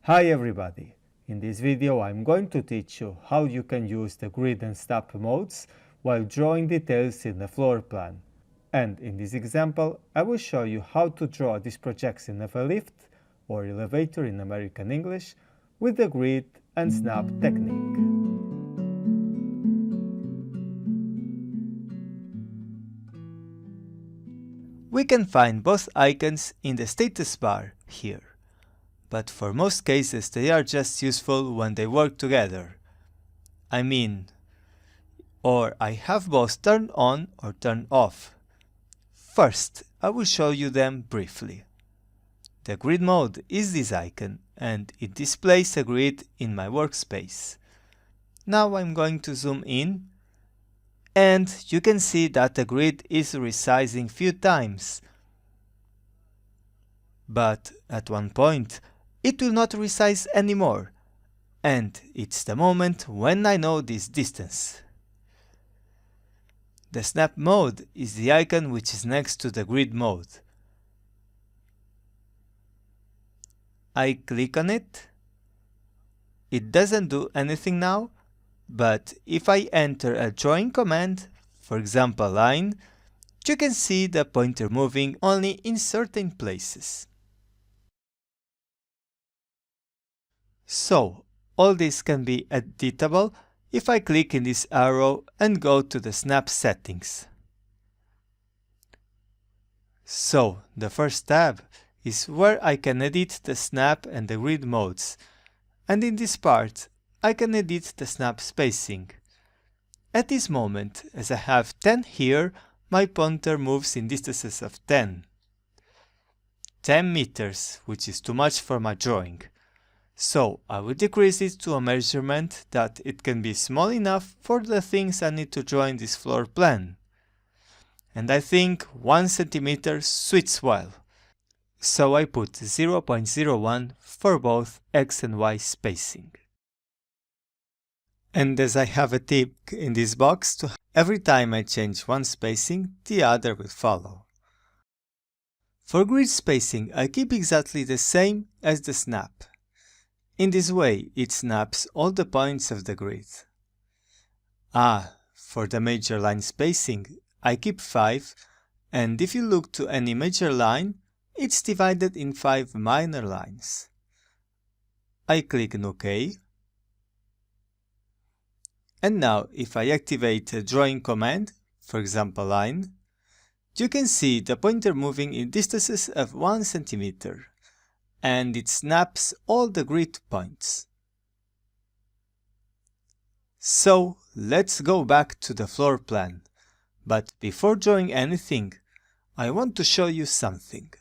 Hi everybody! In this video I'm going to teach you how you can use the grid and snap modes while drawing details in the floor plan. And in this example I will show you how to draw this projection of a lift, or elevator in American English, with the grid and snap technique. We can find both icons in the status bar here, but for most cases they are just useful when they work together. Or I have both turned on or turned off. First, I will show you them briefly. The grid mode is this icon, and it displays a grid in my workspace. Now I'm going to zoom in, and you can see that the grid is resizing few times. But at one point, it will not resize anymore, and it's the moment when I know this distance. The snap mode is the icon which is next to the grid mode. I click on it. It doesn't do anything now, but if I enter a drawing command, for example line, you can see the pointer moving only in certain places. So, all this can be editable if I click in this arrow and go to the snap settings. So, the first tab is where I can edit the snap and the grid modes, and in this part I can edit the snap spacing. At this moment, as I have 10 here, my pointer moves in distances of 10 meters, which is too much for my drawing. So I will decrease it to a measurement that it can be small enough for the things I need to draw in this floor plan. And I think 1 centimeter suits well. So I put 0.01 for both X and Y spacing. And as I have a tick in this box, every time I change one spacing, the other will follow. For grid spacing, I keep exactly the same as the snap. In this way, it snaps all the points of the grid. For the major line spacing, I keep 5, and if you look to any major line, it's divided in 5 minor lines. I click on OK. And now, if I activate a drawing command, for example line, you can see the pointer moving in distances of 1 centimeter, and it snaps all the grid points. So, let's go back to the floor plan. But before drawing anything, I want to show you something.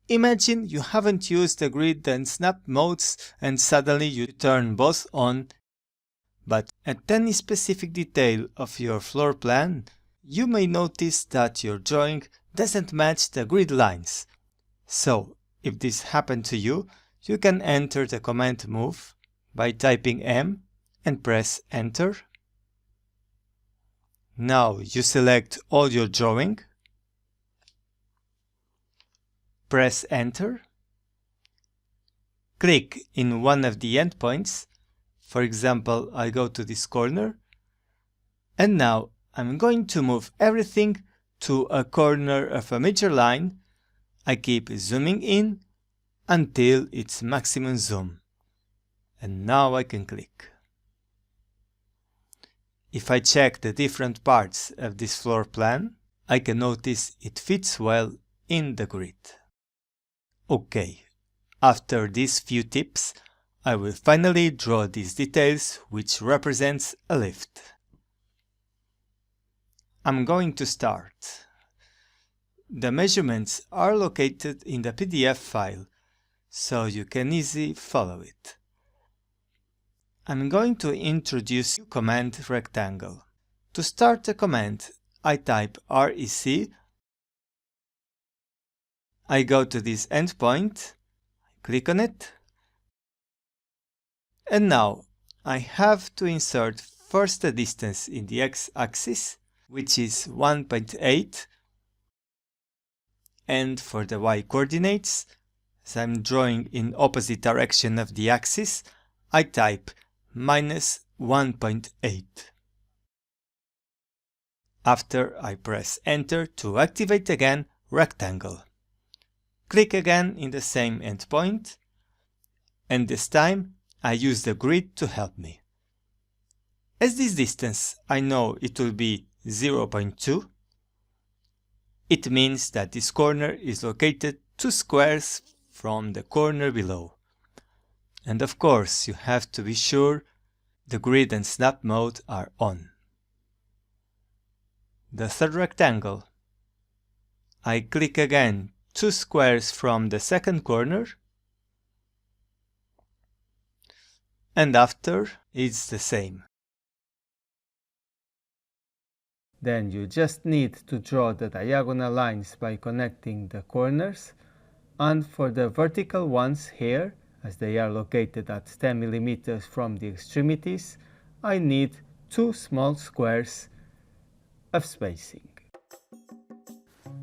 Imagine you haven't used the grid and snap modes and suddenly you turn both on, but at any specific detail of your floor plan, you may notice that your drawing doesn't match the grid lines. So, if this happened to you, you can enter the command move by typing M and press enter. Now you select all your drawing, press enter, click in one of the endpoints. For example, I go to this corner, and now I'm going to move everything to a corner of a major line. I keep zooming in until it's maximum zoom. And now I can click. If I check the different parts of this floor plan, I can notice it fits well in the grid. Okay, after these few tips, I will finally draw these details which represents a lift. I'm going to start. The measurements are located in the PDF file, so you can easily follow it. I'm going to introduce command rectangle. To start the command, I type REC. I go to this endpoint, click on it, and now I have to insert first the distance in the x-axis, which is 1.8, and for the y coordinates, as I'm drawing in opposite direction of the axis, I type -1.8. After I press Enter to activate again rectangle. Click again in the same endpoint, and this time I use the grid to help me. As this distance I know it will be 0.2, it means that this corner is located 2 squares from the corner below. And of course you have to be sure the grid and snap mode are on. The third rectangle. I click again 2 squares from the second corner, and after it's the same. Then you just need to draw the diagonal lines by connecting the corners, and for the vertical ones here, as they are located at 10 mm from the extremities, I need 2 small squares of spacing.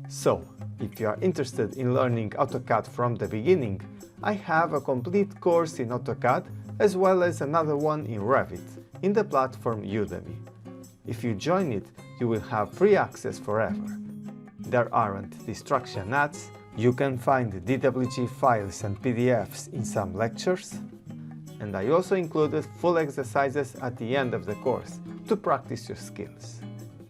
So, if you are interested in learning AutoCAD from the beginning, I have a complete course in AutoCAD as well as another one in Revit in the platform Udemy. If you join it, you will have free access forever. There aren't distraction ads, you can find DWG files and PDFs in some lectures, and I also included full exercises at the end of the course to practice your skills.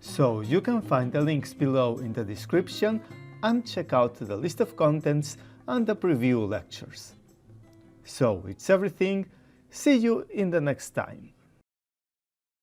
So you can find the links below in the description and check out the list of contents and the preview lectures. So it's everything, see you in the next time.